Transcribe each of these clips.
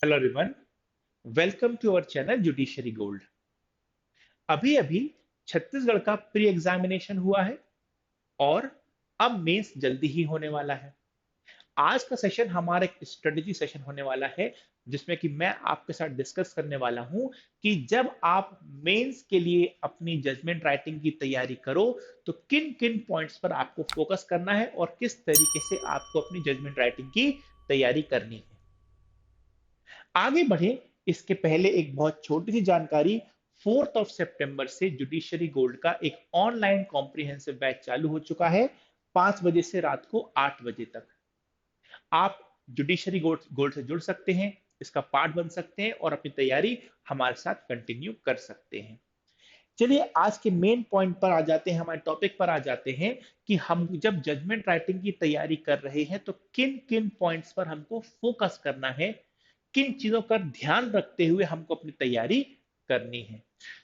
Hello everyone, welcome to our channel judiciary gold. अभी अभी छत्तीसगढ़ का प्री एग्जामिनेशन हुआ है और अब मेंस जल्दी ही होने वाला है। आज का सेशन हमारा एक स्ट्रेटेजी सेशन होने वाला है, जिसमें कि मैं आपके साथ डिस्कस करने वाला हूं कि जब आप मेंस के लिए अपनी जजमेंट राइटिंग की तैयारी करो तो किन किन पॉइंट्स पर आपको फोकस करना है और किस तरीके से आपको अपनी जजमेंट राइटिंग की तैयारी करनी है। आगे बढ़े इसके पहले एक बहुत छोटी सी जानकारी। 4 सितंबर से जुडिशरी गोल्ड का एक ऑनलाइन कॉम्प्रिहेंसिव बैच चालू हो चुका है, 5 बजे से रात को 8 बजे तक। आप जुडिशरी गोल्ड गोल्ड से जुड़ सकते हैं, इसका पार्ट बन सकते हैं और अपनी तैयारी हमारे साथ कंटिन्यू कर सकते हैं। चलिए आज के मेन पॉइंट पर आ जाते हैं, हमारे टॉपिक पर आ जाते हैं कि हम जब जजमेंट राइटिंग की तैयारी कर रहे हैं तो किन किन पॉइंट्स पर हमको फोकस करना है, किन चीजों का ध्यान रखते हुए हमको अपनी तैयारी करनी है।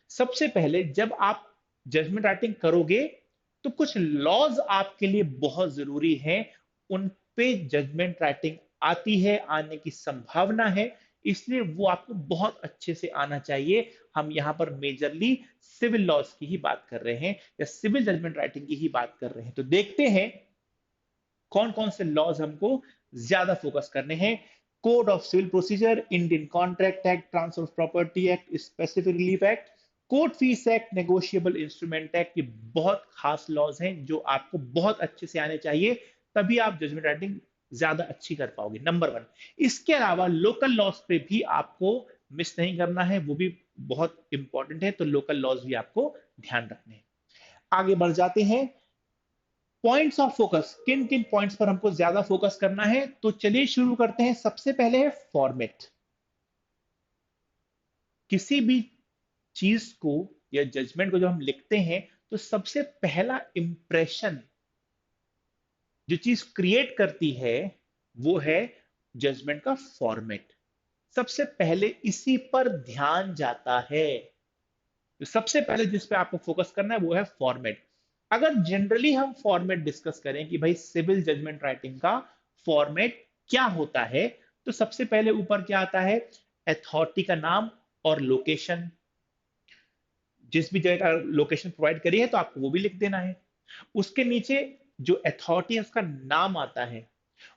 सबसे पहले जब आप जजमेंट राइटिंग करोगे तो कुछ लॉज आपके लिए बहुत जरूरी हैं, उन पे जजमेंट राइटिंग आती है, आने की संभावना है, इसलिए वो आपको बहुत अच्छे से आना चाहिए। हम यहां पर मेजरली सिविल लॉज की ही बात कर रहे हैं या सिविल जजमेंट राइटिंग की ही बात कर रहे हैं। तो देखते हैं कौन कौन से लॉज हमको ज्यादा फोकस करने हैं। Code of civil procedure, Indian contract act, transfer of property act, specific relief act, court fees act, negotiable instrument act, ये बहुत खास लॉज हैं जो आपको बहुत अच्छे से आने चाहिए, तभी आप जजमेंट राइटिंग ज्यादा अच्छी कर पाओगे। Number one. इसके अलावा लोकल लॉज पे भी आपको मिस नहीं करना है, वो भी बहुत इंपॉर्टेंट है, तो लोकल लॉज भी आपको ध्यान रखने हैं। आगे बढ़ जाते हैं। पॉइंट्स ऑफ फोकस, किन किन पॉइंट्स पर हमको ज्यादा फोकस करना है, तो चलिए शुरू करते हैं। सबसे पहले है फॉर्मेट। किसी भी चीज को या जजमेंट को जब हम लिखते हैं तो सबसे पहला इंप्रेशन जो चीज क्रिएट करती है वो है जजमेंट का फॉर्मेट। सबसे पहले इसी पर ध्यान जाता है। तो सबसे पहले जिस पे आपको फोकस करना है वो है फॉर्मेट। अगर जनरली हम फॉर्मेट डिस्कस करें कि भाई सिविल जजमेंट राइटिंग का फॉर्मेट क्या होता है, तो सबसे पहले ऊपर क्या आता है, अथॉरिटी का नाम और लोकेशन। जिस भी जगह का लोकेशन प्रोवाइड करी है तो आपको वो भी लिख देना है। उसके नीचे जो अथॉरिटी है उसका नाम आता है।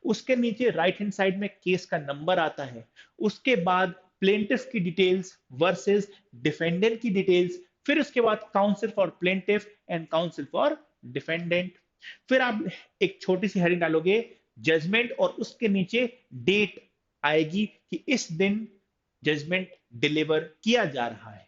उसके नीचे राइट हैंड साइड में केस का नंबर आता है। उसके बाद प्लेंटिफ की डिटेल्स वर्सेस डिफेंडेंट की डिटेल्स। फिर उसके बाद council for plaintiff and council for defendant. फिर आप एक छोटी सी हेडिंग डालोगे जजमेंट और उसके नीचे डेट आएगी कि इस दिन जजमेंट डिलीवर किया जा रहा है।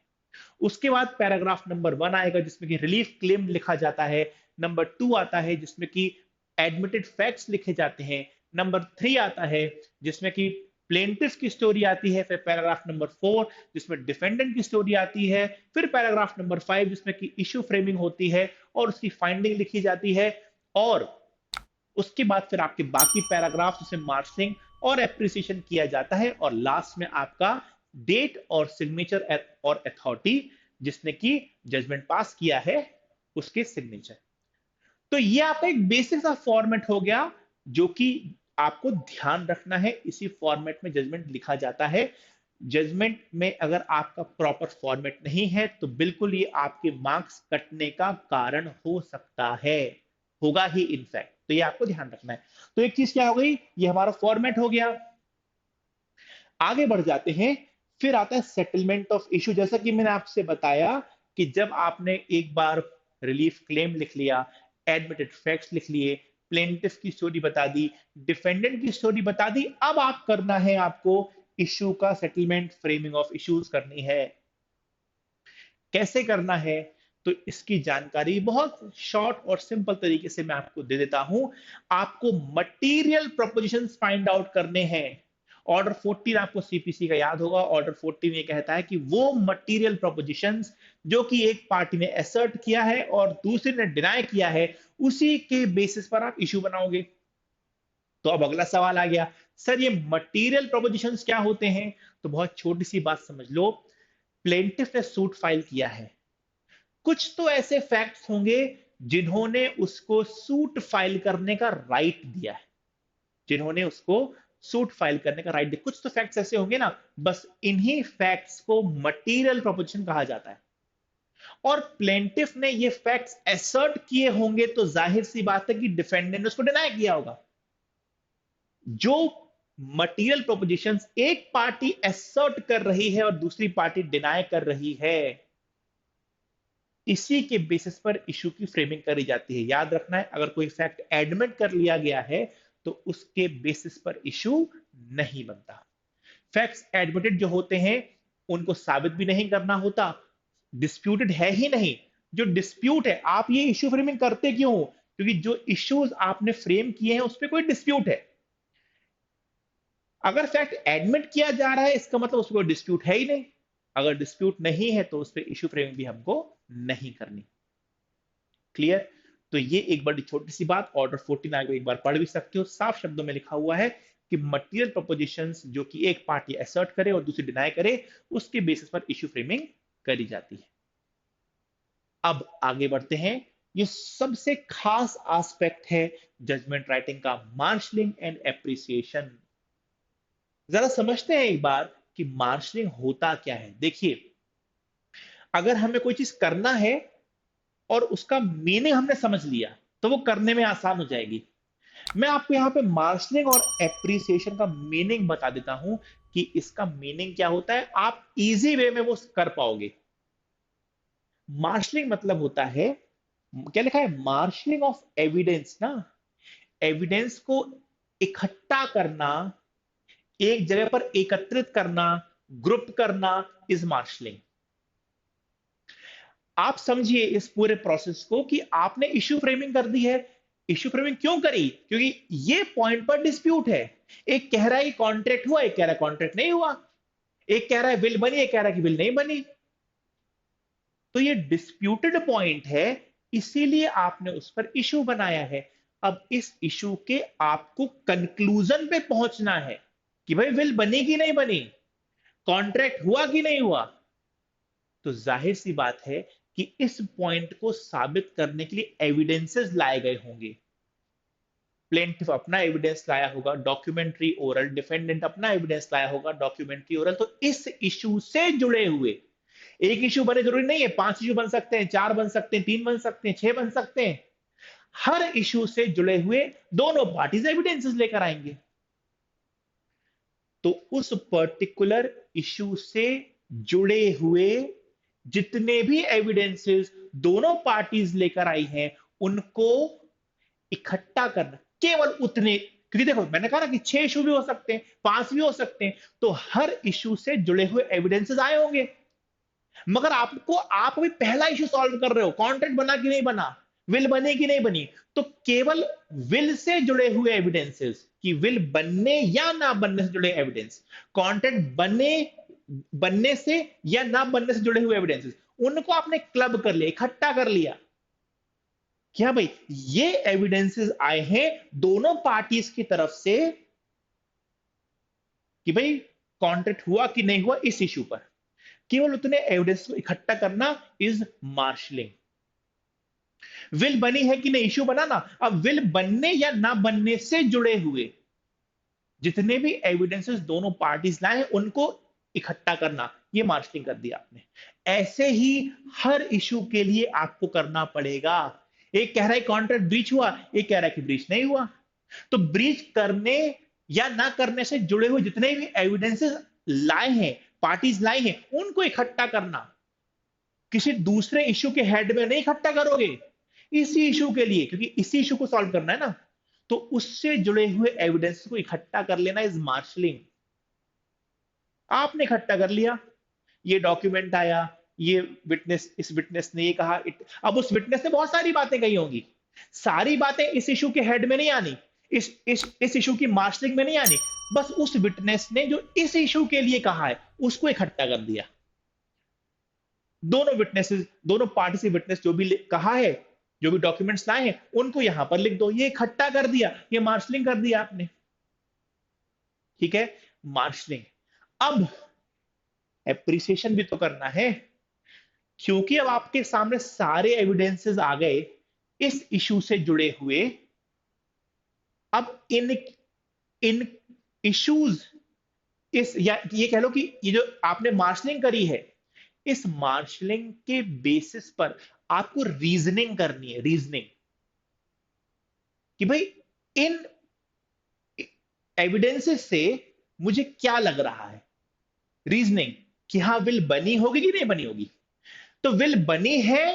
उसके बाद पैराग्राफ नंबर 1 आएगा जिसमें कि रिलीफ क्लेम लिखा जाता है। नंबर 2 आता है जिसमें कि एडमिटेड फैक्ट्स लिखे जाते हैं। नंबर 3 आता है जिसमें कि प्लेंटिफ की स्टोरी आती है। फिर पैराग्राफ नंबर 4 जिसमें डिफेंडेंट की स्टोरी आती है। फिर पैराग्राफ नंबर 5 जिसमें कि इशू फ्रेमिंग होती है और उसकी फाइंडिंग लिखी जाती है। और उसके बाद फिर आपके बाकी पैराग्राफ उसे मार्क्सिंग और एप्रिसिएशन किया जाता है और लास्ट में आपका डेट और सिग्नेचर और अथॉरिटी जिसने की जजमेंट पास किया है उसके सिग्नेचर। तो ये आपका एक बेसिक सा फॉर्मेट हो गया जो कि आपको ध्यान रखना है। इसी फॉर्मेट में जजमेंट लिखा जाता है। जजमेंट में अगर आपका प्रॉपर फॉर्मेट नहीं है तो बिल्कुल ये आपके मार्क्स कटने का कारण हो सकता है, होगा ही इनफैक्ट। तो ये आपको ध्यान रखना है। तो एक चीज क्या हो गई, ये हमारा फॉर्मेट हो गया। आगे बढ़ जाते हैं। फिर आता है सेटलमेंट ऑफ इशू। जैसा कि मैंने आपसे बताया कि जब आपने एक बार रिलीफ क्लेम लिख लिया, एडमिटेड फैक्ट्स लिख लिए, प्लेंटिफ की स्टोरी बता दी, डिफेंडेंट की स्टोरी बता दी, अब आप करना है आपको इशू का सेटलमेंट, फ्रेमिंग ऑफ इश्यूज करनी है। कैसे करना है, तो इसकी जानकारी बहुत शॉर्ट और सिंपल तरीके से मैं आपको दे देता हूं। आपको मटेरियल प्रोपोजिशंस फाइंड आउट करने हैं। ऑर्डर 14 आपको सीपीसी का याद होगा। ऑर्डर 14 ये कहता है कि वो मटेरियल प्रोपोजिशंस जो कि एक पार्टी ने असर्ट किया है और दूसरे ने डिनाई किया है, उसी के बेसिस पर आप इशू बनाओगे। तो अब अगला सवाल आ गया, सर ये मटेरियल प्रोपोजिशंस क्या होते हैं? तो बहुत छोटी सी बात समझ लो। प्लेंटिफ ने सूट फाइल किया है, कुछ तो ऐसे फैक्ट्स होंगे जिन्होंने उसको सूट फाइल करने का राइट दिया है, जिन्होंने उसको सूट फाइल करने का राइट दे। कुछ तो फैक्ट्स ऐसे होंगे ना, बस इन्हीं फैक्ट्स को मटेरियल प्रोपोजिशन कहा जाता है। और प्लेंटिफ ने ये फैक्ट्स एसर्ट किए होंगे तो जाहिर सी बात है कि डिफेंडेंट ने उसको डिनाई किया होगा। जो मटेरियल प्रोपोजिशंस एक पार्टी एसर्ट कर रही है और दूसरी पार्टी डिनाई कर रही है, इसी के बेसिस पर इशू की फ्रेमिंग करी जाती है। याद रखना है, अगर कोई फैक्ट एडमिट कर लिया गया है तो उसके बेसिस पर इशू नहीं बनता। फैक्ट्स एडमिटेड जो होते हैं उनको साबित भी नहीं करना होता, डिस्प्यूटेड है ही नहीं। जो डिस्प्यूट है, आप ये इशू फ्रेमिंग करते क्यों हो? क्योंकि जो इश्यूज आपने फ्रेम किए हैं उस पर कोई डिस्प्यूट है। अगर फैक्ट एडमिट किया जा रहा है इसका मतलब उस पर कोई डिस्प्यूट है ही नहीं। अगर डिस्प्यूट नहीं है तो उस पर इशू फ्रेमिंग भी हमको नहीं करनी। क्लियर? तो ये एक बड़ी छोटी सी बात, ऑर्डर 14 आगे एक बार पढ़ भी सकते हो। साफ शब्दों में लिखा हुआ है कि मटेरियल प्रोपोजिशंस जो कि एक पार्टी असर्ट करे और दूसरी डिनाई करे, उसके बेसिस पर इशू फ्रेमिंग करी जाती है। अब आगे बढ़ते हैं। ये सबसे खास एस्पेक्ट है जजमेंट राइटिंग का, मार्शलिंग एंड एप्रिसिएशन। जरा समझते हैं एक बार कि मार्शलिंग होता क्या है। देखिए, अगर हमें कोई चीज करना है और उसका मीनिंग हमने समझ लिया तो वो करने में आसान हो जाएगी। मैं आपको यहां पे मार्शलिंग और एप्रिसिएशन का मीनिंग बता देता हूं कि इसका मीनिंग क्या होता है, आप इजी वे में वो कर पाओगे। मार्शलिंग मतलब होता है, क्या लिखा है, मार्शलिंग ऑफ एविडेंस ना, एविडेंस को इकट्ठा करना, एक जगह पर एकत्रित करना, ग्रुप करना इज मार्शलिंग। आप समझिए इस पूरे प्रोसेस को कि आपने इश्यू फ्रेमिंग कर दी है। इश्यू फ्रेमिंग क्यों करी? क्योंकि ये पॉइंट पर डिस्प्यूट है। एक कह रहा है कॉन्ट्रैक्ट हुआ, एक कह रहा है कॉन्ट्रैक्ट नहीं हुआ, एक कह रहा है बिल बनी, एक कह रहा है कि बिल नहीं बनी। तो ये डिस्प्यूटेड पॉइंट है, इसीलिए आपने उस पर इशू बनाया है। अब इस इशू के आपको कंक्लूजन पे पहुंचना है कि भाई बिल बनी कि नहीं बनी, कॉन्ट्रैक्ट हुआ कि नहीं हुआ। तो जाहिर सी बात है कि इस पॉइंट को साबित करने के लिए एविडेंसेस लाए गए होंगे। प्लेंटिफ अपना एविडेंस लाया होगा, डॉक्यूमेंट्री ओरल, डिफेंडेंट अपना एविडेंस लाया होगा, डॉक्यूमेंट्री ओरल। तो इस इशू से जुड़े हुए, एक इशू बने जरूरी नहीं है, 5 इशू बन सकते हैं, 4 बन सकते हैं, 3 बन सकते हैं, 6 बन सकते हैं। हर इशू से जुड़े हुए दोनों पार्टीज एविडेंसेस लेकर आएंगे। तो उस पर्टिकुलर इशू से जुड़े हुए जितने भी एविडेंसेस दोनों पार्टीज लेकर आई हैं उनको इकट्ठा करना, केवल उतने। क्योंकि देखो, मैंने कहा ना कि 6 इशू भी हो सकते हैं, 5 भी हो सकते हैं, तो हर इशू से जुड़े हुए एविडेंसेस आए होंगे। मगर आप अभी पहला इशू सॉल्व कर रहे हो, कॉन्ट्रैक्ट बना कि नहीं बना, विल बनी कि नहीं बनी। तो केवल विल से जुड़े हुए एविडेंसेस, कि विल बनने या ना बनने से जुड़े एविडेंस, कॉन्ट्रैक्ट बनने से या ना बनने से जुड़े हुए एविडेंसेस, उनको आपने क्लब कर लिया, इकट्ठा कर लिया। क्या भाई, ये एविडेंसेस आए हैं दोनों पार्टीज की तरफ से कि भाई कॉन्ट्रैक्ट हुआ कि नहीं हुआ इस इशू पर। केवल उतने एविडेंस को इकट्ठा करना इज मार्शलिंग। विल बनी है कि नहीं, इश्यू बना ना। अब विल बनने या ना बनने से जुड़े हुए जितने भी एविडेंसेस दोनों पार्टीज लाए हैं उनको इकट्ठा करना, ये मार्शलिंग कर दिया आपने। ऐसे ही हर इशू के लिए आपको करना पड़ेगा। एक कह रहा है कॉन्ट्रैक्ट ब्रीच हुआ, एक कह रहा है कि ब्रीच नहीं हुआ। तो ब्रीच करने या ना करने से जुड़े हुए जितने भी एविडेंसेस लाए हैं, पार्टीज लाए हैं, उनको इकट्ठा करना। किसी दूसरे इश्यू के हेड में नहीं इकट्ठा करोगे, इसी इशू के लिए, क्योंकि इसी इशू को सॉल्व करना है ना। तो उससे जुड़े हुए एविडेंस को इकट्ठा कर लेना इज मार्शलिंग। आपने इकट्ठा कर लिया, ये डॉक्यूमेंट आया, ये विटनेस, इस विटनेस ने ये कहा, अब उस विटनेस ने बहुत सारी बातें कही होंगी, सारी बातें इस इशू के हेड में नहीं आनी, इस इशू की मार्शलिंग में नहीं आनी। बस उस विटनेस ने जो इस इशू के लिए कहा है उसको इकट्ठा कर दिया। दोनों विटनेसेस, दोनों पार्टी से विटनेस जो भी कहा है, जो भी डॉक्यूमेंट्स लाए हैं, उनको यहां पर लिख दो, ये इकट्ठा कर दिया, ये मार्शलिंग कर दिया आपने। ठीक है, मार्शलिंग। अब एप्रिसिएशन भी तो करना है, क्योंकि अब आपके सामने सारे एविडेंसेस आ गए इस इशू से जुड़े हुए। अब इन इन इश्यूज इस, या ये कह लो कि ये जो आपने मार्शलिंग करी है, इस मार्शलिंग के बेसिस पर आपको रीजनिंग करनी है, रीजनिंग कि भाई इन एविडेंसेस से मुझे क्या लग रहा है, रीजनिंग कि हाँ विल बनी होगी कि नहीं बनी होगी। तो विल बनी है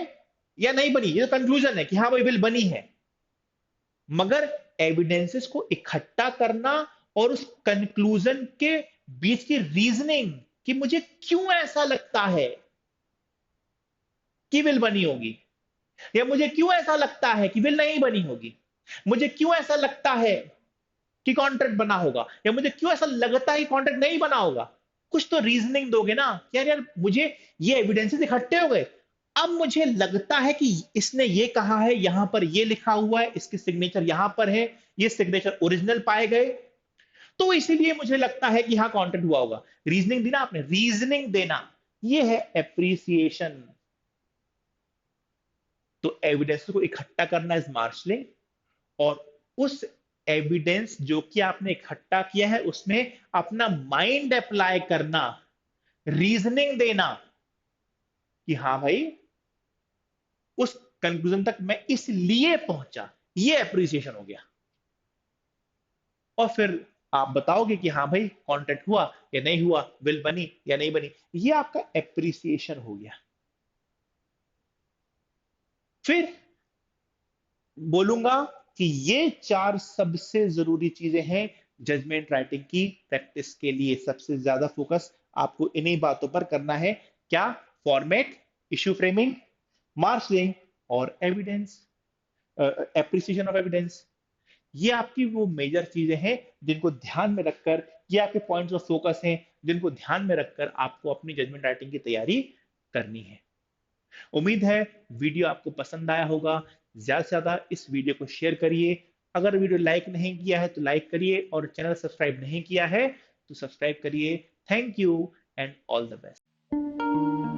या नहीं बनी, ये तो कंक्लूजन है कि हाँ भाई विल बनी है, मगर एविडेंसेस को इकट्ठा करना और उस कंक्लूजन के बीच की रीजनिंग कि मुझे क्यों ऐसा लगता है कि विल बनी होगी, या मुझे क्यों ऐसा लगता है कि विल नहीं बनी होगी, मुझे क्यों ऐसा लगता है कि कॉन्ट्रैक्ट बना होगा, या मुझे क्यों ऐसा लगता है कि कॉन्ट्रैक्ट नहीं बना होगा। कुछ तो रीजनिंग दोगे ना, यार यार मुझे ये एविडेंसेस इकट्ठे हो गए, अब मुझे लगता है कि इसने ये कहा है, यहां पर ये लिखा हुआ है, इसके सिग्नेचर यहां पर है, ये सिग्नेचर ओरिजिनल पाए गए, तो इसीलिए मुझे लगता है कि हाँ कॉन्ट्रैक्ट हुआ होगा। रीजनिंग दी ना आपने, रीजनिंग देना, ये है एप्रिसिएशन। तो एविडेंस को इकट्ठा करना इज मार्शलिंग, और उस एविडेंस जो कि आपने इकट्ठा किया है उसमें अपना माइंड अप्लाई करना, रीजनिंग देना कि हाँ भाई उस कंक्लूजन तक मैं इसलिए पहुंचा, ये अप्रिसिएशन हो गया। और फिर आप बताओगे कि हाँ भाई कॉन्ट्रैक्ट हुआ या नहीं हुआ, विल बनी या नहीं बनी, ये आपका एप्रिसिएशन हो गया। फिर बोलूंगा कि ये चार सबसे जरूरी चीजें हैं जजमेंट राइटिंग की प्रैक्टिस के लिए। सबसे ज्यादा फोकस आपको इन्हीं बातों पर करना है, क्या? फॉर्मेट, इशू फ्रेमिंग, मार्शलिंग और एविडेंस, एप्रिसिएशन ऑफ एविडेंस। ये आपकी वो मेजर चीजें हैं जिनको ध्यान में रखकर, ये आपके पॉइंट्स ऑफ फोकस हैं जिनको ध्यान में रखकर आपको अपनी जजमेंट राइटिंग की तैयारी करनी है। उम्मीद है वीडियो आपको पसंद आया होगा। ज्यादा से ज्यादा इस वीडियो को शेयर करिए। अगर वीडियो लाइक नहीं किया है तो लाइक करिए, और चैनल सब्सक्राइब नहीं किया है तो सब्सक्राइब करिए। Thank you and all the best.